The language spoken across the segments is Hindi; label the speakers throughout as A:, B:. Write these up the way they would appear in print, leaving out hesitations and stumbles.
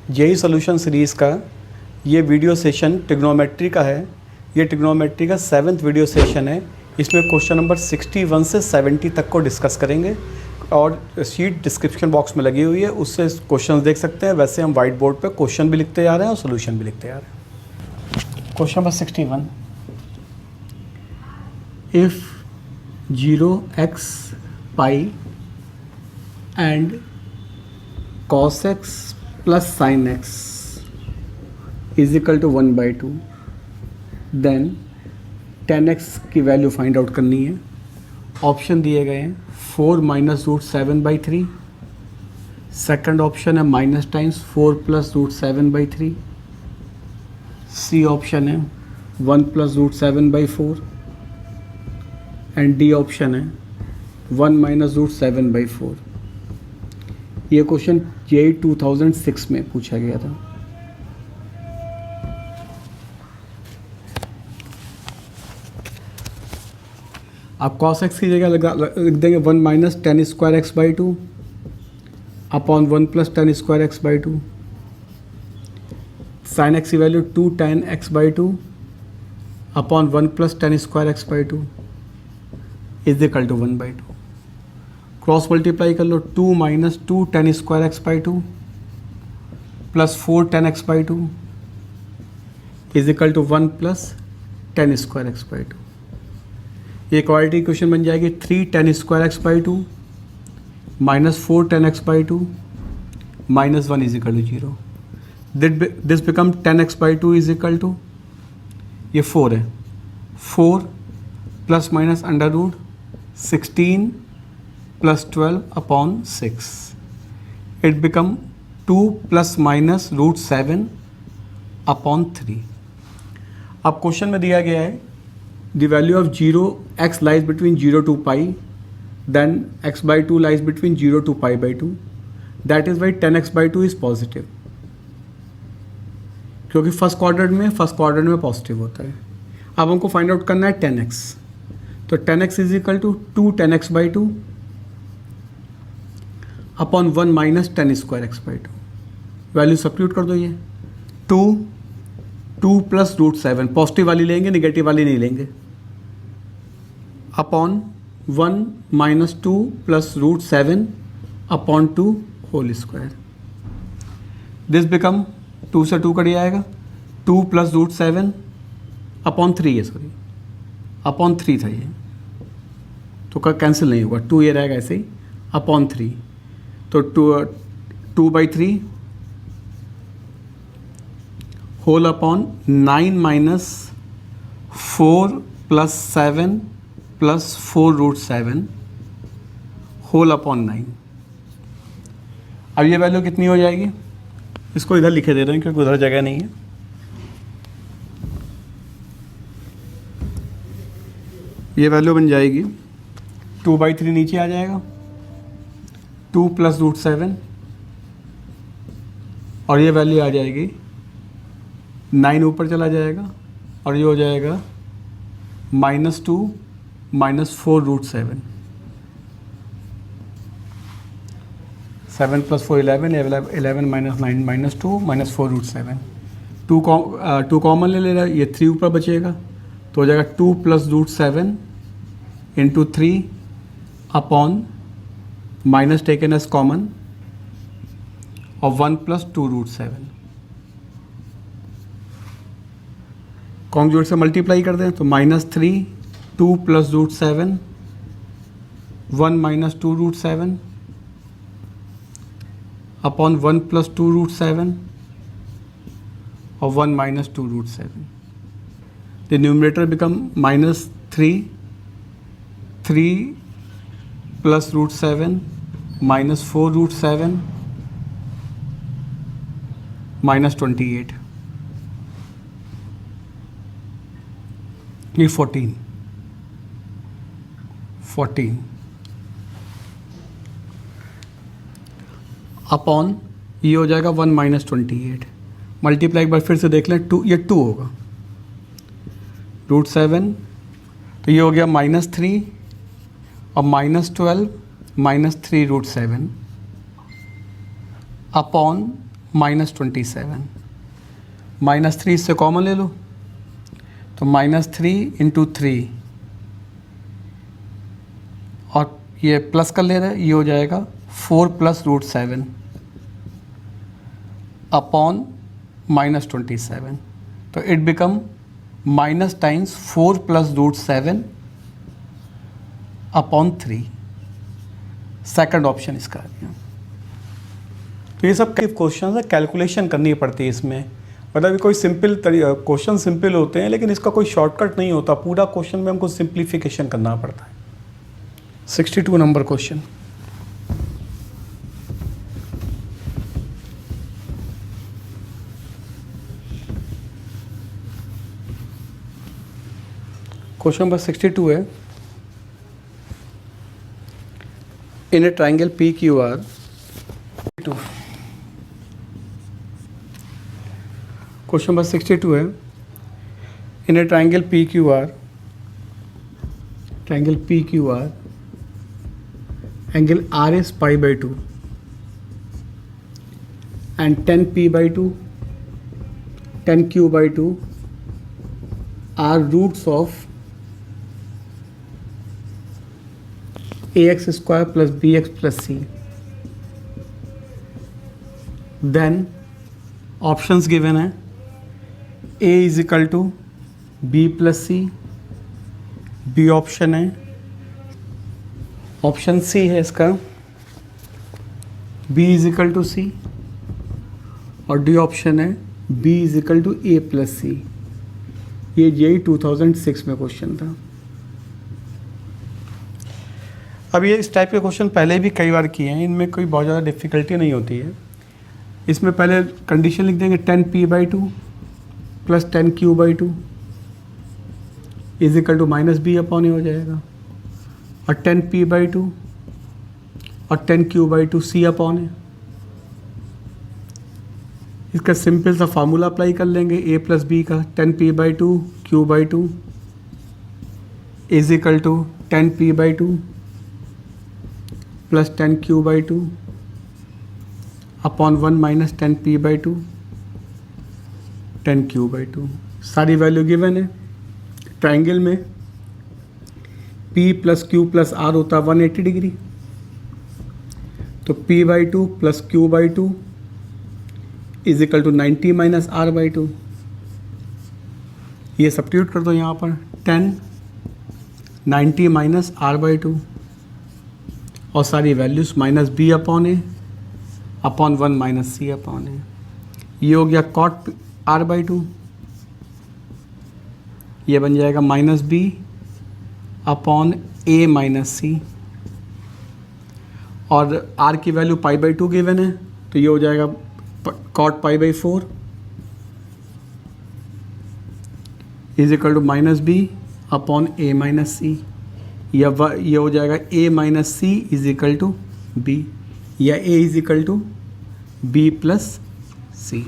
A: जेई सॉल्यूशन सीरीज़ का ये वीडियो सेशन ट्रिग्नोमेट्री का है। ये ट्रिग्नोमेट्री का 7th वीडियो सेशन है। इसमें क्वेश्चन नंबर 61 से 70 तक को डिस्कस करेंगे और शीट डिस्क्रिप्शन बॉक्स में लगी हुई है, उससे क्वेश्चन देख सकते हैं। वैसे हम वाइट बोर्ड पे क्वेश्चन भी लिखते जा रहे हैं और सोल्यूशन भी लिखते जा रहे हैं। Question number 61, if 0x pi and cos x plus sin x is equal to 1/2, then 10x की वैल्यू फाइंड आउट करनी है। ऑप्शन दिए गए हैं 4 - √7/3, सेकंड ऑप्शन है माइनस टाइम्स 4 + √7/3, सी ऑप्शन है 1 + √7/4 एंड डी ऑप्शन है 1 - √7/4। ये क्वेश्चन जेईई 2006 में पूछा गया था। आप cos x की जगह लिख देंगे 1 - tan²x/2 upon 1 + tan²x/2, sin x की value 2 tan x/2 upon 1 + tan²x/2 is equal to 1/2। Cross multiply कर लो, 2 - 2 tan²x/2 plus 4 tan x/2 is equal to 1 + tan²x/2। ये क्वालिटी क्वेश्चन बन जाएगी 3 tan²x/2 - 4 tan x/2 - 1 is equal to 0। This become tan x/2 is equal to, ये 4 है, 4 ± √16 + 12 अपॉन 6, इट बिकम 2 ± √7 अपॉन 3। अब क्वेश्चन में दिया गया है the value of 0x lies between 0 to π, then x/2 lies between 0 to π/2, that is y 10x/2 is positive, क्योंकि फर्स्ट क्वाड्रेंट में पॉजिटिव होता है। अब हमको फाइंड आउट करना है 10x, तो 10x is equal to 2 tan x/2 upon 1 - tan²x/2। Value substitute कर दो, ये 2 + √7, पॉजिटिव वाली लेंगे, निगेटिव वाली नहीं लेंगे, upon 1 - 2 + √7 upon 2 whole square. This become 2 से 2 कट जाएगा, 2 + √7 अपॉन 3 है, सॉरी अपॉन 3 था ये, तो का कैंसिल नहीं होगा, 2 ये रहेगा ऐसे ही, अपॉन 3, तो 2/3 होल अपॉन 9 - 4 + 7 + 4 √7 होल अपॉन 9। अब ये वैल्यू कितनी हो जाएगी, इसको इधर लिखे दे रहे हैं क्योंकि उधर जगह नहीं है। ये वैल्यू बन जाएगी 2/3 नीचे आ जाएगा, 2 + √7 और ये वैल्यू आ जाएगी 9 ऊपर चला जाएगा और ये हो जाएगा -2 - 4 √7, 7 + 4 11, 11 - 9 - 2 - 4 √7, 2 कॉमन ले लेगा, ये 3 ऊपर बचेगा, तो हो जाएगा 2 + √7 × 3 upon minus taken as common और 1 + 2 √7। कॉन्जुगेट से मल्टीप्लाई कर दें तो -3 2 + √7 1 - 2 √7 अपॉन 1 + 2 √7 और 1 - 2 √7। द न्यूमरेटर बिकम -3 3 + √7 - 4 √7 -28, ये 14 अपॉन ये हो जाएगा 1 - 28। मल्टीप्लाई एक बार फिर से देख लें, 2 ये 2 होगा, √7 तो ये हो गया -3 और -12 -3 √7 अपॉन -27, -3 इससे कॉमन ले लो तो -3 × 3 और ये प्लस कर ले रहा है, ये हो जाएगा 4 + √7 अपॉन -27, तो it become minus times 4 + √7 upon 3। Second option इसका है। तो ये सब क्वेश्चन है, कैलकुलेशन करनी पड़ती है इसमें। मतलब कोई सिंपल क्वेश्चन सिंपल होते हैं लेकिन इसका कोई शॉर्टकट नहीं होता, पूरा क्वेश्चन में हमको सिंप्लीफिकेशन करना पड़ता है। 62 नंबर क्वेश्चन। क्वेश्चन नंबर 62 है, in a triangle PQR question number 62 है, in a triangle PQR angle R is π/2 and 10p/2 10q/2 are roots of ax square plus bx plus c. Then options given है, a is equal to b plus c, b option है, ऑप्शन सी है इसका, b is equal to C, और डी ऑप्शन है b is equal to a plus C. ये यही 2006 में क्वेश्चन था। अब ये इस टाइप के क्वेश्चन पहले भी कई बार किए हैं, इनमें कोई बहुत ज़्यादा डिफ़िकल्टी नहीं होती है। इसमें पहले कंडीशन लिख देंगे 10p/2 + 10q/2 is equal to -b upon A हो जाएगा, और 10p/2 और 10q/2 c अपॉन है। इसका सिंपल सा फार्मूला अप्लाई कर लेंगे a + b का, 10p/2 q/2 is equal to 10p/2 + 10q/2 upon 1 - 10p/2 10q/2। सारी वैल्यू गिवन है। ट्राइंगल में p + q + r होता है 180 डिग्री, तो p/2 + q/2 is equal to 90 - r/2। ये सब्स्टिट्यूट कर दो यहाँ पर, 10 90 - r/2 और सारी values -b upon A upon 1 - c upon A. ये हो गया cot r/2, ये बन जाएगा -b अपॉन a - c, और r की वैल्यू π/2 गिवन है, तो ये हो जाएगा cot π/4 is equal to -b upon a - c, या ये हो जाएगा a - c is equal to b, या a is equal to b + c।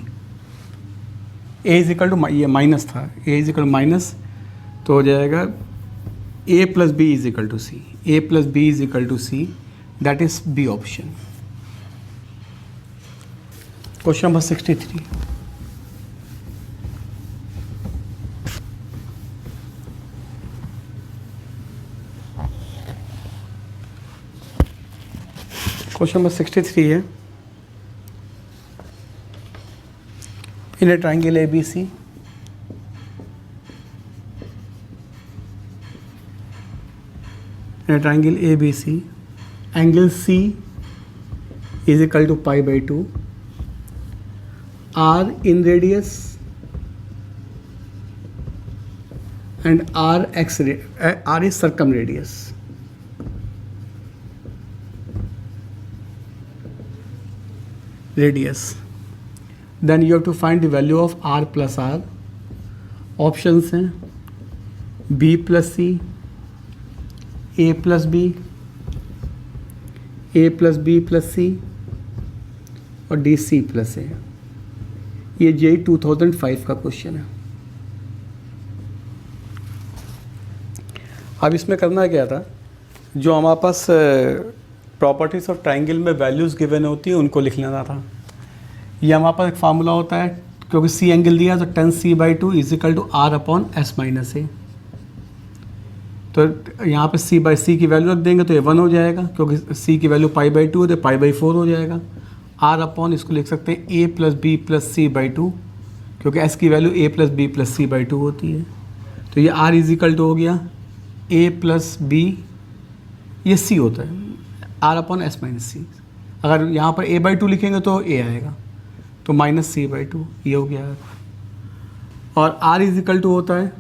A: a is equal to, ये माइनस था, a is equal to minus, तो हो जाएगा a + b is equal to c, a + b is equal to c, that is b option. Question number 63। Question number 63 है, in a triangle ABC angle C is equal to π/2, R in radius and R is circumradius. Then you have to find the value of R plus R. Options हैं B plus C, A plus B, A plus B plus C और D C plus A। ये JEE 2005 का क्वेश्चन है। अब इसमें करना क्या था, जो हमारे पास प्रॉपर्टीज़ ऑफ ट्राइंगल में वैल्यूज़ गिवन होती हैं उनको लिख लेना था। ये हमारे पास एक फार्मूला होता है, क्योंकि सी एंगल दिया है तो tan c/2 is equal to r upon s minus A. तो यहाँ पे c/c की वैल्यू रख देंगे तो ये 1 हो जाएगा, क्योंकि c की वैल्यू π/2 है तो π/4 हो जाएगा। r अपॉन इसको लिख सकते हैं a plus B plus c/2, क्योंकि s की value a plus B plus c/2 होती है। तो ये r इज इक्वल टू हो गया a प्लस बी, ये c होता है, r अपॉन s माइनस सी। अगर यहाँ पर a/2 लिखेंगे तो a आएगा, तो माइनस c/2 ये हो गया। और r इज इक्वल टू होता है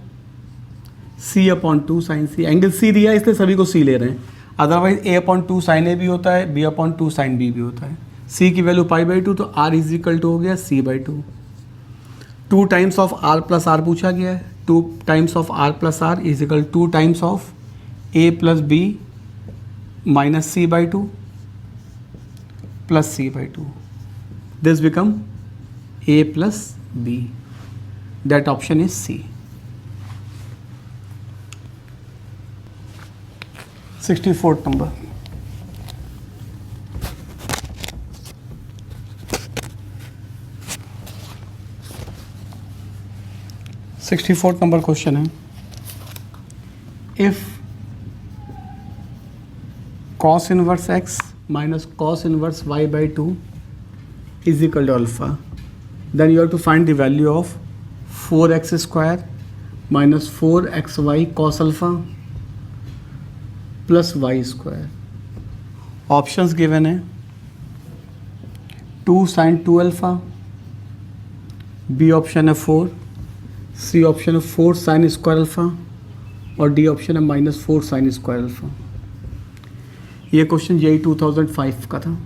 A: c अपॉन 2 साइन सी। एंगल c दिया है इसलिए सभी को c ले रहे हैं, otherwise a upon 2 sine a भी होता है, b अपॉन 2 साइन b भी होता है। c की वैल्यू π/2, तो r इज इक्वल टू हो गया c/2। 2 times of r plus r पूछा गया है, 2 times of r plus r is equal 2 times of a plus b minus c/2 plus c/2। This become a plus b, that option is c। 64th number. Sixty-fourth number question है, if cos inverse x minus cos inverse y by 2 is equal to alpha, then you have to find the value of 4x square minus 4xy cos alpha plus y square. Options given है 2 साइन 2 अल्फ़ा, बी ऑप्शन है 4, सी ऑप्शन है 4 साइन स्क्वायर अल्फ़ा और डी ऑप्शन है -4 साइन स्क्वायर अल्फ़ा। ये क्वेश्चन यही 2005 का था।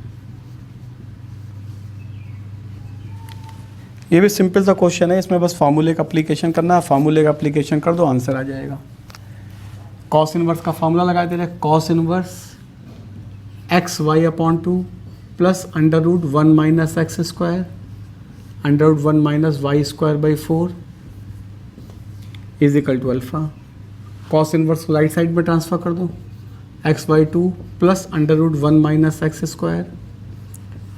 A: ये भी सिंपल सा क्वेश्चन है, इसमें बस फार्मूले का अप्लीकेशन करना है, फार्मूले का अप्लीकेशन कर दो आंसर आ जाएगा। कॉस इनवर्स का फॉर्मूला लगा दे रहे हैं, cos inverse x y upon 2 plus under root 1 minus x square under root 1 minus y square by 4 is equal to alpha. Cos inverse को राइट साइड में ट्रांसफ़र कर दो, x by 2 plus under root 1 minus x square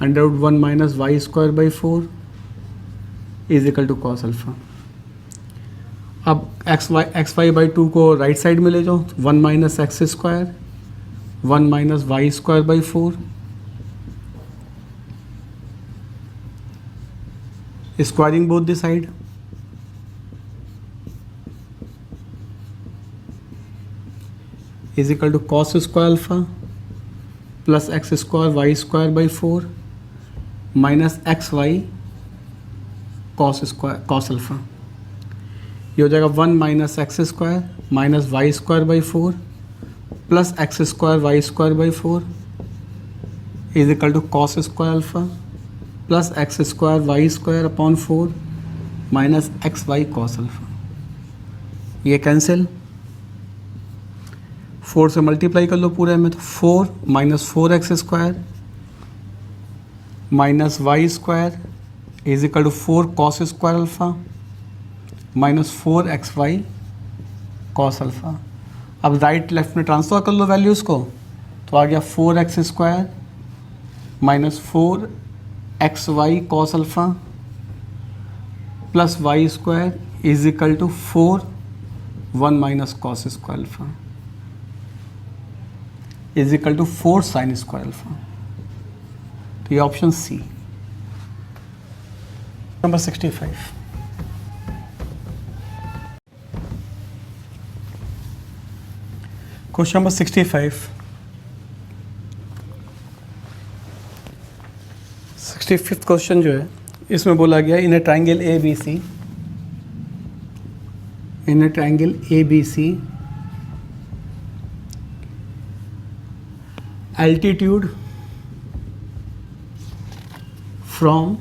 A: under root 1 minus y square by 4 is equal to cos alpha. अब एक्स वाई बाई 2 को राइट साइड में ले जाओ, 1 minus x square 1 minus y square by 4 squaring both the side is equal to cos square alpha plus x square y square by 4 minus x y cos alpha. ये हो जाएगा 1 minus x square minus y square by 4 plus x square y square by 4 is equal to cos square alpha plus x square y square upon 4 minus x y cos alpha. ये कैंसिल, 4 से मल्टीप्लाई कर लो पूरे में, तो 4 minus 4x square minus y square is equal to 4 cos square alpha minus 4xy cos alpha. अब राइट लेफ्ट में ट्रांसफ़र कर लो वैल्यूज़ को, तो आ गया 4x square minus 4xy cos alpha plus y square is equal to 4 1 minus cos square alpha is equal to 4 sine square alpha. तो ये ऑप्शन सी। Number 65। Question number 65। 65th question जो है इसमें बोला गया in a triangle A B C, in a triangle A B C altitude from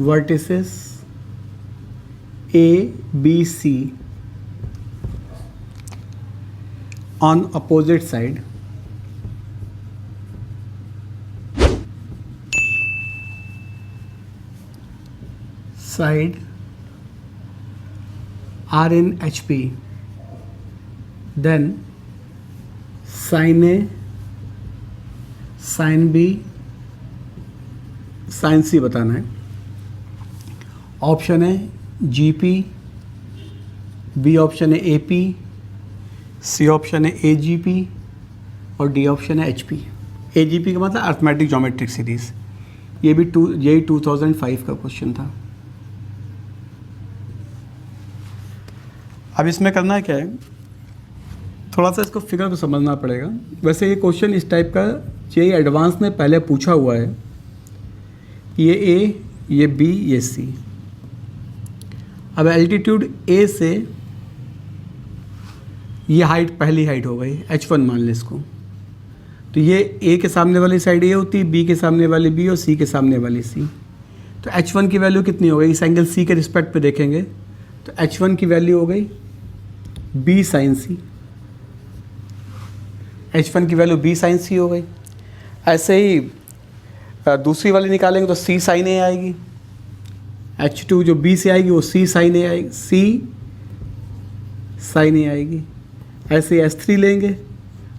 A: vertices A B C on opposite side are in HP, then sin A, sin B, sin C बताना है। ऑप्शन है जीपी, बी ऑप्शन है एपी, सी ऑप्शन है एजीपी और डी ऑप्शन है एचपी। एजीपी का मतलब अर्थमेटिक ज्योमेट्रिक सीरीज। ये भी यही 2005 का क्वेश्चन था। अब इसमें करना क्या है, थोड़ा सा इसको फिगर को समझना पड़ेगा। वैसे ये क्वेश्चन इस टाइप का जेईई एडवांस ने पहले पूछा हुआ है। ये ए, ये बी, ये सी। अब एल्टीट्यूड ए से ये हाइट, पहली हाइट हो गई h1 मान लें इसको। तो ये ए के सामने वाली साइड ए होती है, बी के सामने वाली बी और सी के सामने वाली सी। तो h1 की वैल्यू कितनी हो गई, इस एंगल सी के रिस्पेक्ट पे देखेंगे तो h1 की वैल्यू हो गई b साइन सी। h1 की वैल्यू b साइन सी हो गई। ऐसे ही दूसरी वाली निकालेंगे तो c साइन ए आएगी। h2 जो b से आएगी वो c साइन ए आएगी, c साइन ए आएगी। ऐसे S3 लेंगे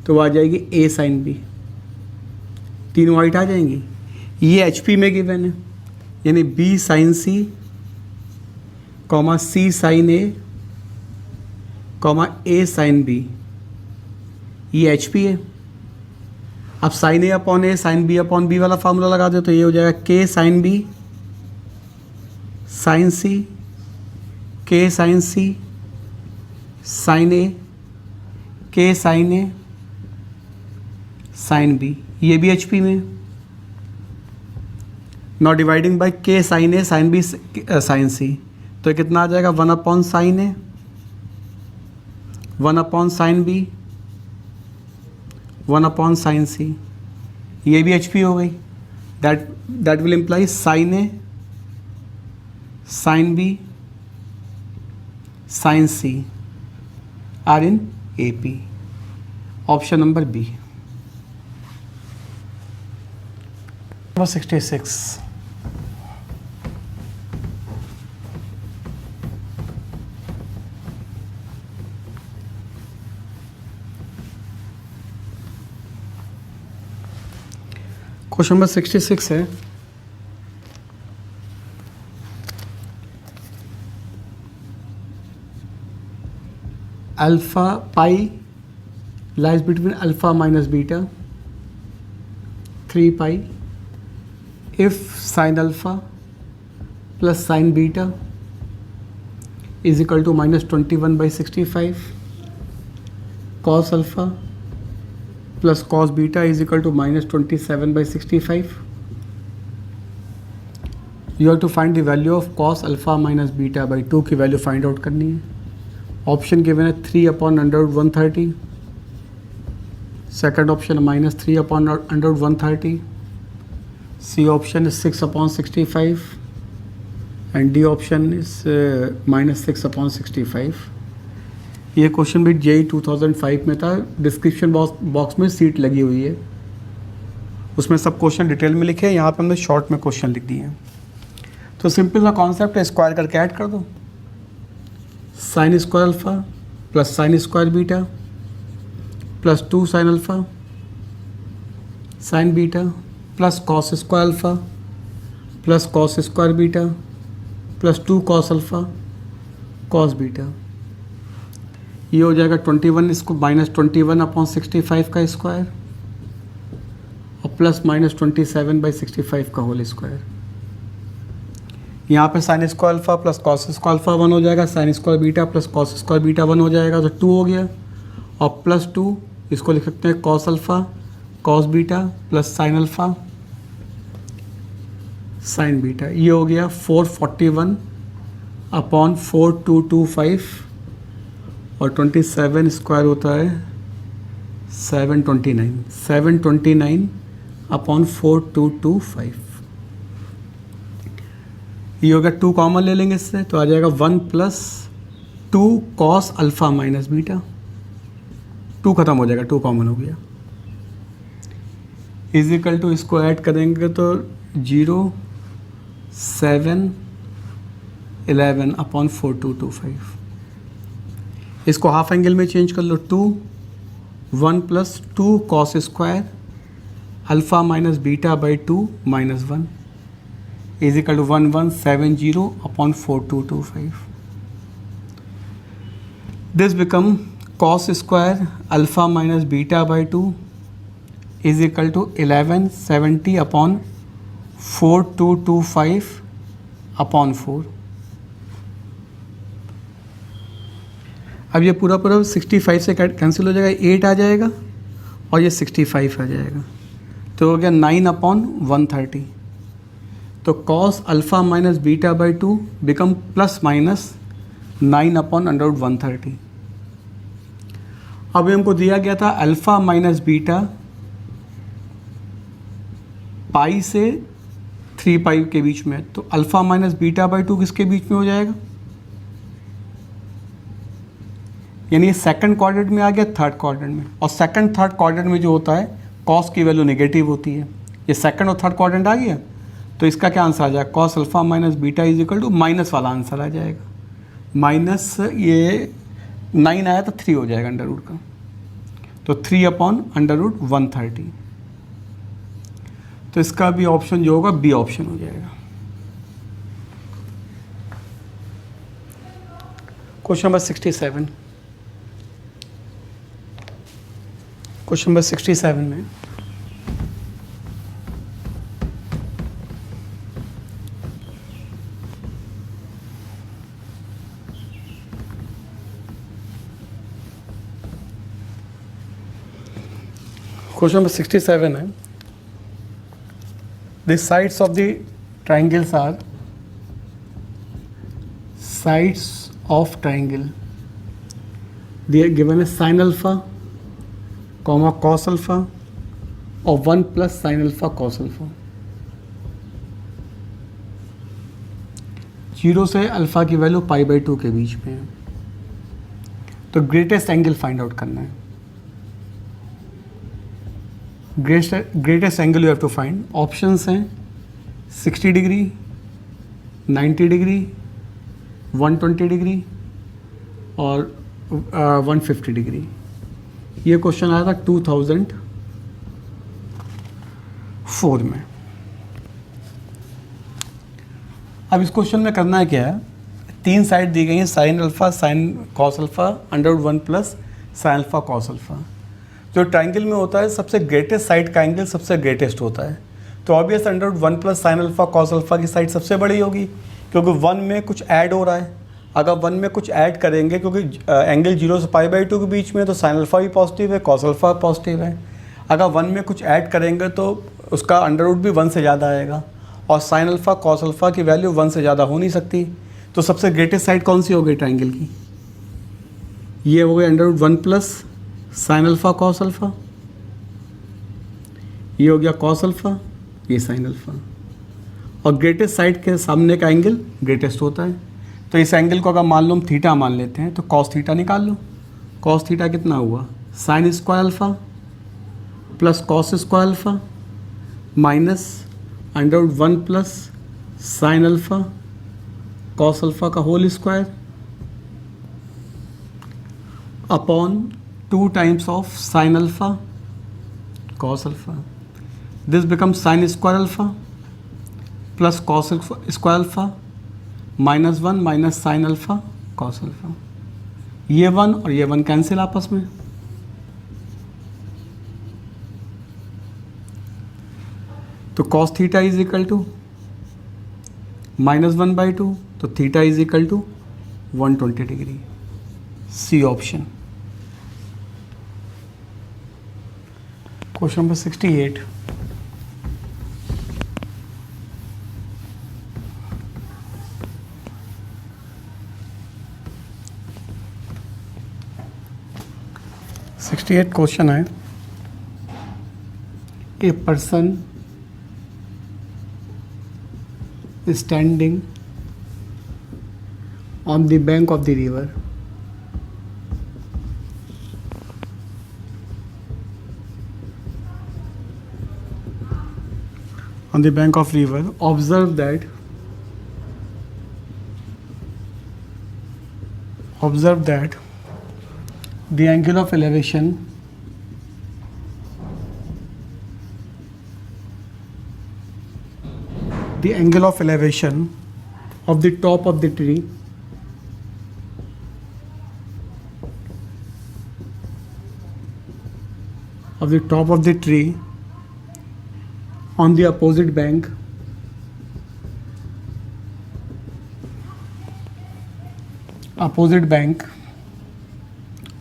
A: तो वो आ जाएगी a साइन b। तीनों हाइट आ जाएंगी। ये HP में गिवन है, यानी b sine c comma c sine a comma a sine b, ये HP है। अब sine A upon A sine B upon B वाला फार्मूला लगा दे तो ये हो जाएगा k sine b sine c, k sine c sine A, k sine A sine B, ये भी HP में। Not dividing by k sine A sine B sine C, तो कितना आ जाएगा 1 upon sine A, 1 upon sine B, 1 upon sine C, ये भी HP हो गई। That will imply sine A sine B sine C are in AP। Option number B. Number 66, question number 66 है, alpha pi lies between alpha minus beta 3 pi if sin alpha plus sin beta is equal to minus 21 by 65, cos alpha plus cos beta is equal to minus 27 by 65. You have to find the value of cos alpha minus beta by 2 की वैल्यू फाइंड आउट करनी है। ऑप्शन गिवन है 3 upon under 130, second option minus 3 upon under 130, c option is 6 upon 65 and d option is minus 6 upon 65। ये क्वेश्चन भी जेईई 2005 में था। डिस्क्रिप्शन बॉक्स में सीट लगी हुई है, उसमें सब क्वेश्चन डिटेल में लिखे हैं। यहाँ पे हमने शॉर्ट में क्वेश्चन लिख दिए हैं। तो सिंपल सा कॉन्सेप्ट है, स्क्वायर करके ऐड कर दो। Sign square alpha plus sign square beta plus 2 sine alpha sign beta plus cos square alpha plus cos square beta plus 2 cos alpha cos beta, ये हो जाएगा 21, इसको माइनस 21 अपॉन 65 का स्क्वायर और प्लस माइनस 27 बाई 65 का होल स्क्वायर। यहाँ पे sine square alpha plus cos square alpha 1 हो जाएगा, sine square beta plus cos square beta 1 हो जाएगा, तो 2 हो गया। और प्लस 2 इसको लिख सकते हैं cos alpha cos beta plus sine alpha sign beta, ये हो गया 441 अपॉन 4225 और 27 स्क्वायर होता है 729 अपॉन 4225। ये हो गया 2 कॉमन ले लेंगे इससे तो आ जाएगा 1 plus 2 cos alpha minus beta, 2 खत्म हो जाएगा, 2 कॉमन हो गया। इजिकल टू इसको ऐड करेंगे तो 0 7 11 अपॉन 4225। इसको हाफ एंगल में चेंज कर लो, 2 1 plus 2 cos square alpha minus beta by 2 minus 1, is equal to 1170 upon 4225. This become cos square alpha minus beta by 2 is equal to 1170 upon 4225 upon 4. अब ये पूरा पूरा 65 से कैंसिल हो जाएगा, 8 आ जाएगा और ये 65 आ जाएगा, तो हो गया 9 अपॉन 130. तो cos alpha minus beta by 2 become plus minus 9 upon under root 130. अब हमको दिया गया था अल्फ़ा माइनस बीटा पाई से 3 पाई के बीच में, तो अल्फ़ा माइनस बीटा बाई 2 किसके बीच में हो जाएगा, यानी ये सेकंड क्वाड्रेंट में आ गया, थर्ड क्वाड्रेंट में. और सेकंड थर्ड क्वाड्रेंट में जो होता है कॉस की वैल्यू नेगेटिव होती है. ये सेकंड और थर्ड क्वाड्रेंट आ गया, तो इसका क्या आंसर आ जाएगा, cos alpha minus beta is equal to minus वाला आंसर आ जाएगा. माइनस ये 9 आया तो 3 हो जाएगा अंडर रूट का, तो 3 अपॉन अंडर रूट 130. तो इसका भी ऑप्शन जो होगा बी ऑप्शन हो जाएगा. Question number 67. क्वेश्चन नंबर 67 में क्वेश्चन नंबर 67 है. The sides of the triangles are sides of triangle. They are given as sin alpha, comma cos alpha, और 1 plus sin alpha cos alpha. 0 से अल्फ़ा की वैल्यू पाई बाई 2 के बीच में है. तो ग्रेटेस्ट एंगल फाइंड आउट करना है. Greatest angle you have to find. Options हैं 60 डिग्री, 90 डिग्री, 120 डिग्री और 150 डिग्री. ये क्वेश्चन आया था 2004 में. अब इस क्वेश्चन में करना है क्या है, 3 साइड दी गई हैं, sine alpha, sine cos alpha, under root 1 plus sine alpha cos alpha. जो ट्राइंगल में होता है सबसे ग्रेटेस्ट साइड का एंगल सबसे ग्रेटेस्ट होता है, तो obvious under root 1 plus sine alpha cos alpha की साइड सबसे बड़ी होगी, क्योंकि 1 में कुछ ऐड हो रहा है. अगर 1 में कुछ ऐड करेंगे, क्योंकि एंगल 0 से पाई बाई 2 के बीच में, तो साइन अल्फ़ा भी पॉजिटिव है, कॉस अल्फ़ा पॉजिटिव है. अगर 1 में कुछ ऐड करेंगे तो उसका अंडर रूट भी 1 से ज़्यादा आएगा, और साइन अल्फ़ा कॉस अल्फ़ा की वैल्यू 1 से ज़्यादा हो नहीं सकती. तो सबसे ग्रेटेस्ट साइड कौन सी हो गई ट्राइंगल की, ये हो गई under root 1 plus sine alpha cos alpha, ये हो गया कॉस अल्फ़ा, ये साइन अल्फ़ा. और ग्रेटेस्ट साइड के सामने का एंगल ग्रेटेस्ट होता है. तो इस एंगल को अगर मान लो हम थीटा मान लेते हैं, तो कॉस थीटा निकाल लो. कॉस थीटा कितना हुआ, sine square alpha plus cos square alpha minus under root 1 plus sine alpha cos alpha का whole square upon 2 times of sine alpha cos alpha. This become sine square alpha plus cos square alpha -1 minus sine alpha cos alpha. ये 1 और ये 1 कैंसिल आपस में. तो cos theta is equal to -1/2, तो theta is equal to 120 degree. C option. Question number 68. Question है, a person standing on the bank of the river. On the bank of river, observe that the angle of elevation the angle of elevation of the top of the tree on the opposite bank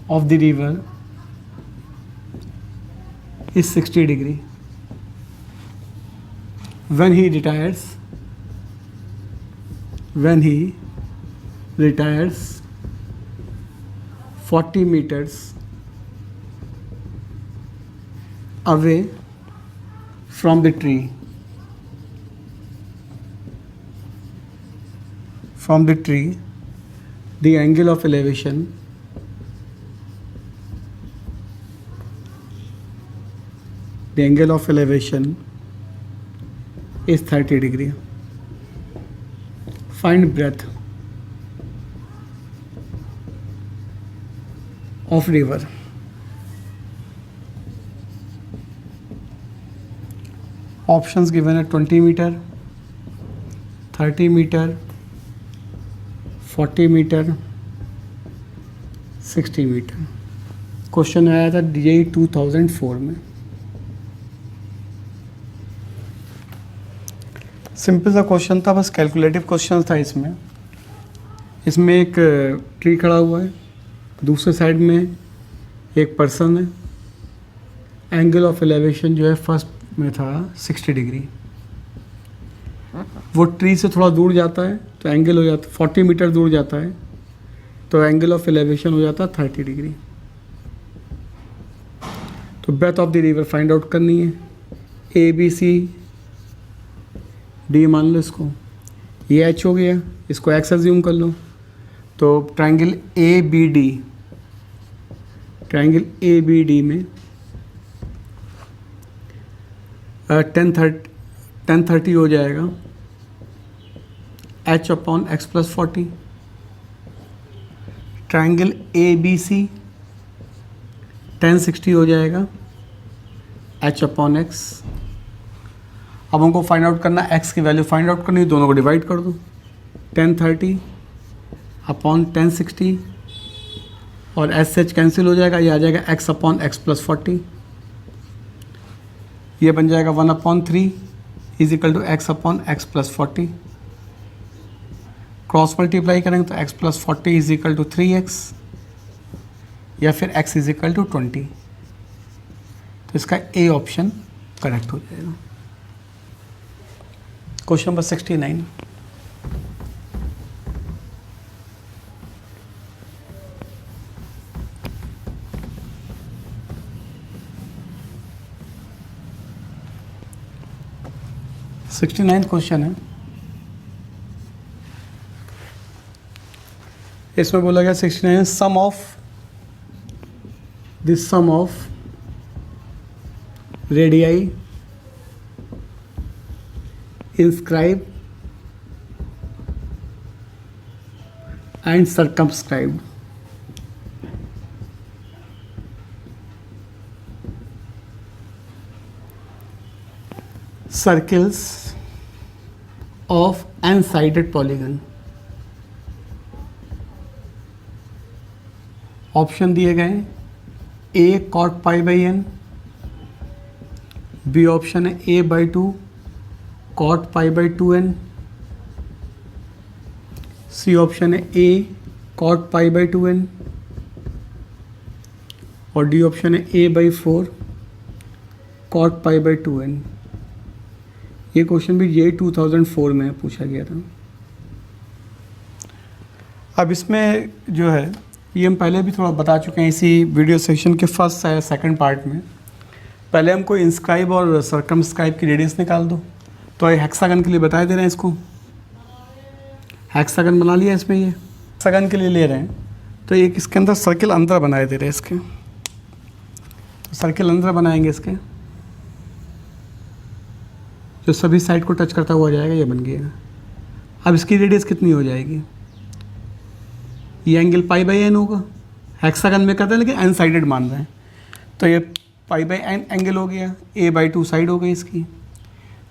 A: of the river is 60 degree. When he retires 40 meters away from the tree, the angle of elevation is 30 degree. Find breadth of river. Options given are 20 meter, 30 meter, 40 metre, 60 metre. Question आया था DI 2004 में. सिंपल सा क्वेश्चन था, बस कैलकुलेटिव क्वेश्चन था इसमें. एक ट्री खड़ा हुआ है, दूसरे साइड में एक पर्सन है. एंगल ऑफ एलिवेशन जो है फर्स्ट में था 60 डिग्री. वो ट्री से थोड़ा दूर जाता है तो एंगल हो जाता है 40 मीटर दूर जाता है तो एंगल ऑफ एलिवेशन हो जाता है 30 डिग्री. तो breadth of the river find out करनी है. ABCD मान लो इसको, ये H हो गया, इसको X अज्यूम कर लो. तो ट्रायंगल ABD में 1030 हो जाएगा H upon X plus 40. Triangle ABC 1060 हो जाएगा H अपॉन X. अब हमको फाइंड आउट करना, X की वैल्यू फाइंड आउट करनी है, दोनों को डिवाइड कर दो. 1030 अपॉन 1060 और SH कैंसिल हो जाएगा, ये आ जाएगा X अपॉन X प्लस 40. ये बन जाएगा 1/3 is equal to X upon X plus 40. Cross multiply करेंगे तो X plus 40 is equal to 3X या फिर X इज इक्वल टू 20. तो इसका A ऑप्शन करेक्ट हो जाएगा. Question number 69. क्वेश्चन है. इसमें बोला गया 69 sum of radii inscribed and circumscribed. Circles of n-sided polygon. Option दिए गए A cot pi by n, B option है A/2 cot pi by 2n, C option है A cot pi by 2n और D ऑप्शन है A/4 cot pi by 2n. ये क्वेश्चन भी ये 2004 में पूछा गया था. अब इसमें जो है ये हम पहले भी थोड़ा बता चुके हैं इसी वीडियो सेक्शन के फर्स्ट या सेकंड पार्ट में. पहले हमको इंस्क्राइब और सर्कमस्क्राइब की रेडियस निकाल दो. तो ये हेक्सागन के लिए बता दे रहे हैं, इसको हेक्सागन बना लिया. इसमें ये हेक्सागन के लिए ले रहे हैं तो एक इसके अंदर सर्किल अंदर बनाए दे रहे हैं. इसके तो सर्किल अंदर बनाएंगे, इसके जो सभी साइड को टच करता हुआ जाएगा ये बन गया. अब इसकी रेडियस कितनी हो जाएगी, ये एंगल पाई बाई एन होगा. हेक्सागन में कहते हैं लेकिन एन साइडेड मान रहे हैं तो ये पाई बाई एन एंगल हो गया. A/2 साइड हो गई इसकी.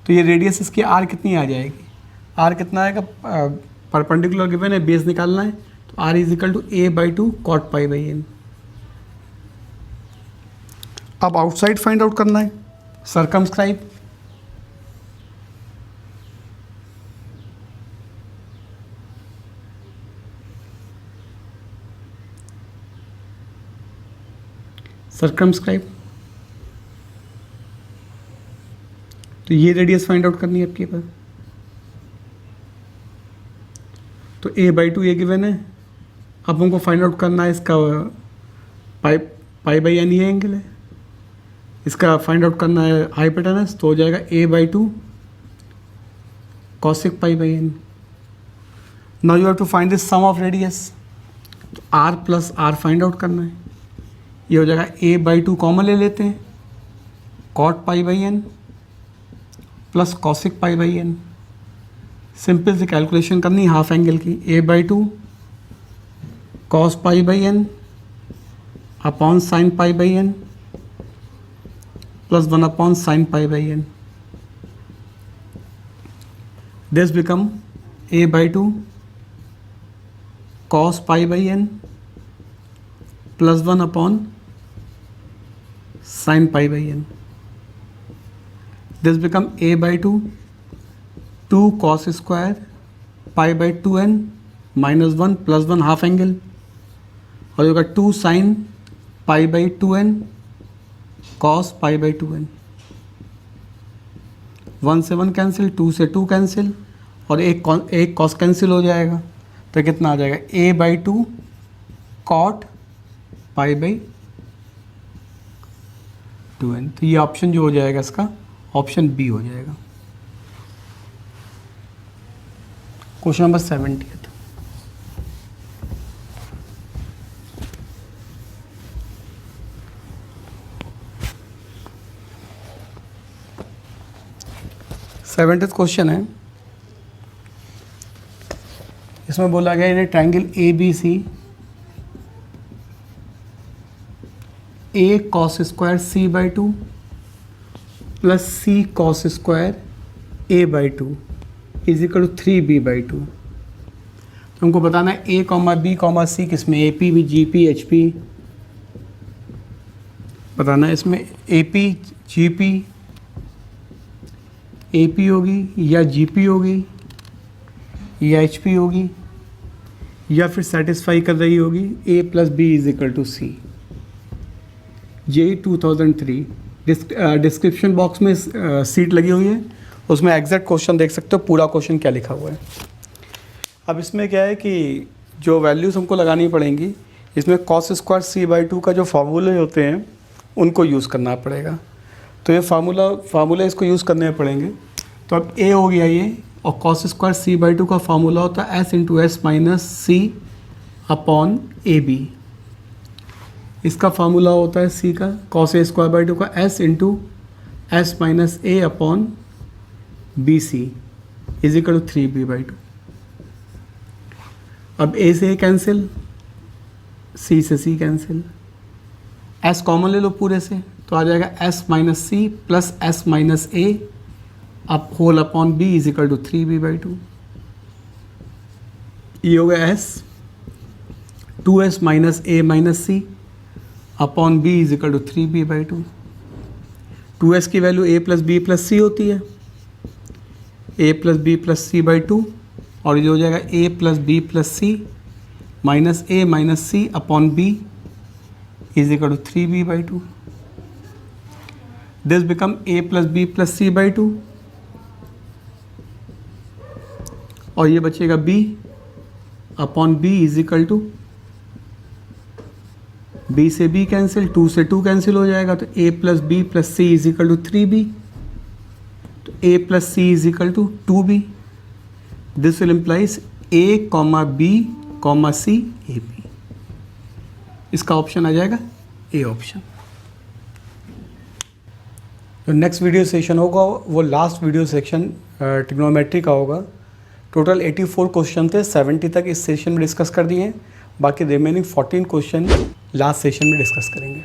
A: तो ये रेडियस इसकी आर कितनी आ जाएगी, आर कितना आएगा, परपेंडिकुलर गिवन है, बेस निकालना है, तो R is equal to A by two cot pi by N. अब आउटसाइड फाइंड आउट करना है, सर्कमस्क्राइब। सर्कमस्क्राइब, तो ये रेडियस फाइंड आउट करनी है आपके पास। तो a बाई टू ये गिवन है, अब हमको फाइंड आउट करना है इसका पाई बाई एन, ये एंगल है, इसका फाइंड आउट करना है हाइपोटेनस, तो हो जाएगा a by two cosec pi by N. Now you have to find this sum of radius, तो r plus R find out करना है, ये हो जाएगा a बाई टू कॉमन ले लेते हैं, cot pi by N plus cosec pi by N. Simple सी कैलकुलेशन करनी है हाफ एंगल की, a by two cos pi by N upon sine pi by N plus 1 upon sine pi by N. This become a by two cos pi by N plus 1 upon sine pi by N. This become a by 2 cos square pi by 2n minus 1 plus 1 half angle, और होगा 2 sin pi by 2n cos pi by 2n। 1 से 1 कैंसिल, 2 से 2 कैंसिल, और एक cos कैंसिल हो जाएगा, तो कितना आ जाएगा a by 2 cot pi by 2n। तो ये ऑप्शन जो हो जाएगा इसका ऑप्शन बी हो जाएगा। Question number 70। सेवेंटीथ क्वेश्चन है, इसमें बोला गया है triangle A B C, A cos square C by two plus C cos square A by two is equal to 3b by two. तो हमको बताना है a comma B comma C किस में, ए पी भी जी पी एच पी बताना है। इसमें A P G P, A P होगी या जी पी होगी या एच पी होगी, या फिर सेटिस्फाई कर रही होगी a plus B is equal to C. JEE 2003 description box में सीट लगी हुई है, उसमें एग्जैक्ट क्वेश्चन देख सकते हो, पूरा क्वेश्चन क्या लिखा हुआ है। अब इसमें क्या है कि जो वैल्यूज़ हमको लगानी पड़ेंगी, इसमें cos square C by two का जो फार्मूले होते हैं उनको यूज़ करना पड़ेगा। तो ये फार्मूला इसको यूज़ करने पड़ेंगे। तो अब ए हो गया ये, और cos square C by two का फार्मूला होता है S into S minus C upon A B. इसका फार्मूला होता है सी का, cos A square by two का S into S minus A upon B C is equal to 3b by two. अब ए से ए कैंसिल, सी से सी कैंसिल, एस कॉमन ले लो पूरे से, तो आ जाएगा S minus C plus S minus A up whole upon B is equal to 3b by two. ये हो गया S, 2s minus A minus C upon B is equal to 3b by two. 2s की value a plus B plus C होती है, a plus B plus C by two, और ये हो जाएगा a plus B plus C minus A minus C upon B is equal to 3b by two. This become a plus B plus C by two, और ये बचेगा b upon B is equal to, b से b कैंसिल, 2 से 2 कैंसिल हो जाएगा, तो a plus B plus C is equal to 3b, तो a plus C is equal to 2b। This will implies a comma B comma C A B. इसका ऑप्शन आ जाएगा ए ऑप्शन। जो नेक्स्ट वीडियो सेशन होगा वो लास्ट वीडियो सेक्शन ट्रिग्नोमेट्री का होगा। टोटल 84 क्वेश्चन थे, 70 तक इस सेशन में डिस्कस कर दिए हैं, बाकी रिमेनिंग 14 क्वेश्चन लास्ट सेशन में डिस्कस करेंगे।